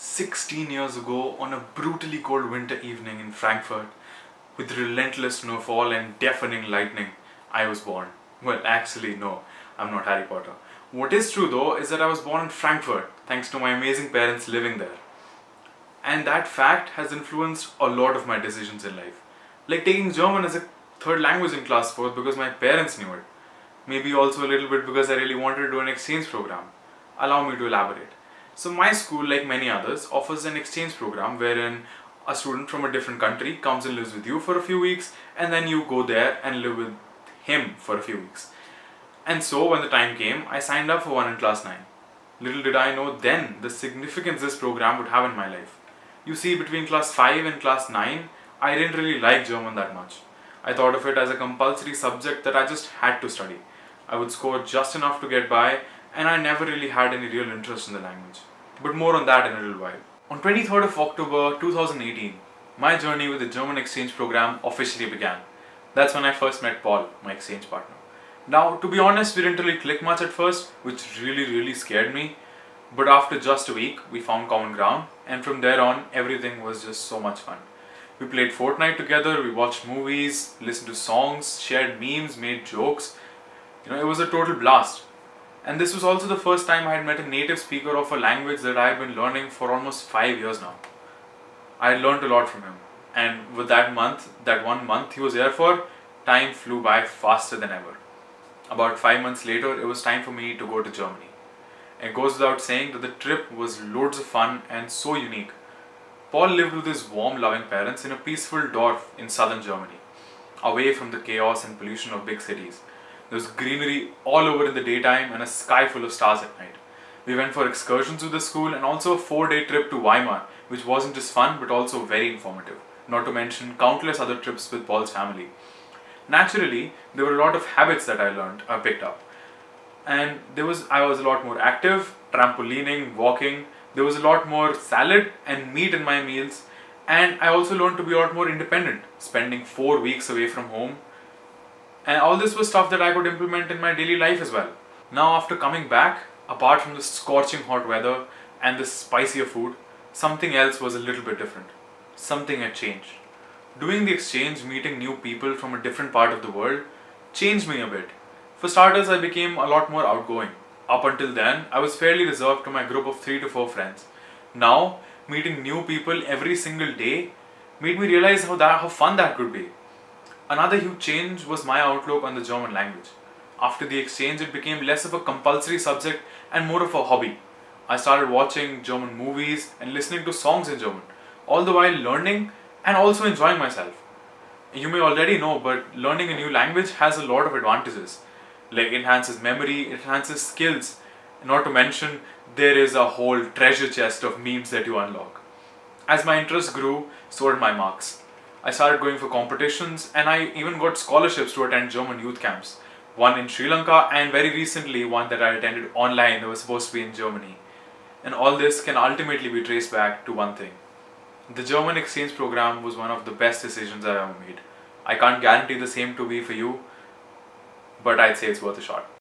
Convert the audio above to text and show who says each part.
Speaker 1: 16 years ago, on a brutally cold winter evening in Frankfurt, with relentless snowfall and deafening lightning, I was born. Well, actually, no, I'm not Harry Potter. What is true though is that I was born in Frankfurt, thanks to my amazing parents living there. And that fact has influenced a lot of my decisions in life. Like taking German as a third language in class 4th because my parents knew it. Maybe also a little bit because I really wanted to do an exchange program. Allow me to elaborate. So my school, like many others, offers an exchange program wherein a student from a different country comes and lives with you for a few weeks, and then you go there and live with him for a few weeks. And so when the time came, I signed up for one in class 9. Little did I know then the significance this program would have in my life. You see, between class 5 and class 9, I didn't really like German that much. I thought of it as a compulsory subject that I just had to study. I would score just enough to get by, and I never really had any real interest in the language. But more on that in a little while. On 23rd of October 2018, my journey with the German exchange program officially began. That's when I first met Paul, my exchange partner. Now, to be honest, we didn't really click much at first, which really scared me. But after just a week, we found common ground, and from there on, everything was just so much fun. We played Fortnite together, we watched movies, listened to songs, shared memes, made jokes. It was a total blast. And this was also the first time I had met a native speaker of a language that I have been learning for almost 5 years now. I had learned a lot from him. And with that 1 month he was here for, time flew by faster than ever. About 5 months later, it was time for me to go to Germany. It goes without saying that the trip was loads of fun and so unique. Paul lived with his warm, loving parents in a peaceful dorf in southern Germany, away from the chaos and pollution of big cities. There was greenery all over in the daytime and a sky full of stars at night. We went for excursions with the school and also a 4-day trip to Weimar, which wasn't just fun but also very informative, not to mention countless other trips with Paul's family. Naturally, there were a lot of habits that I picked up. And I was a lot more active, trampolining, walking. There was a lot more salad and meat in my meals. And I also learned to be a lot more independent, spending 4 weeks away from home. And all this was stuff that I could implement in my daily life as well. Now after coming back, apart from the scorching hot weather and the spicier food, something else was a little bit different. Something had changed. Doing the exchange, meeting new people from a different part of the world, changed me a bit. For starters, I became a lot more outgoing. Up until then, I was fairly reserved to my group of 3 to 4 friends. Now, meeting new people every single day made me realize how fun that could be. Another huge change was my outlook on the German language. After the exchange, it became less of a compulsory subject and more of a hobby. I started watching German movies and listening to songs in German, all the while learning and also enjoying myself. You may already know, but learning a new language has a lot of advantages. Like it enhances memory, it enhances skills. Not to mention, there is a whole treasure chest of memes that you unlock. As my interest grew, so did my marks. I started going for competitions and I even got scholarships to attend German youth camps. One in Sri Lanka and very recently one that I attended online that was supposed to be in Germany. And all this can ultimately be traced back to one thing. The German exchange program was one of the best decisions I ever made. I can't guarantee the same to be for you, but I'd say it's worth a shot.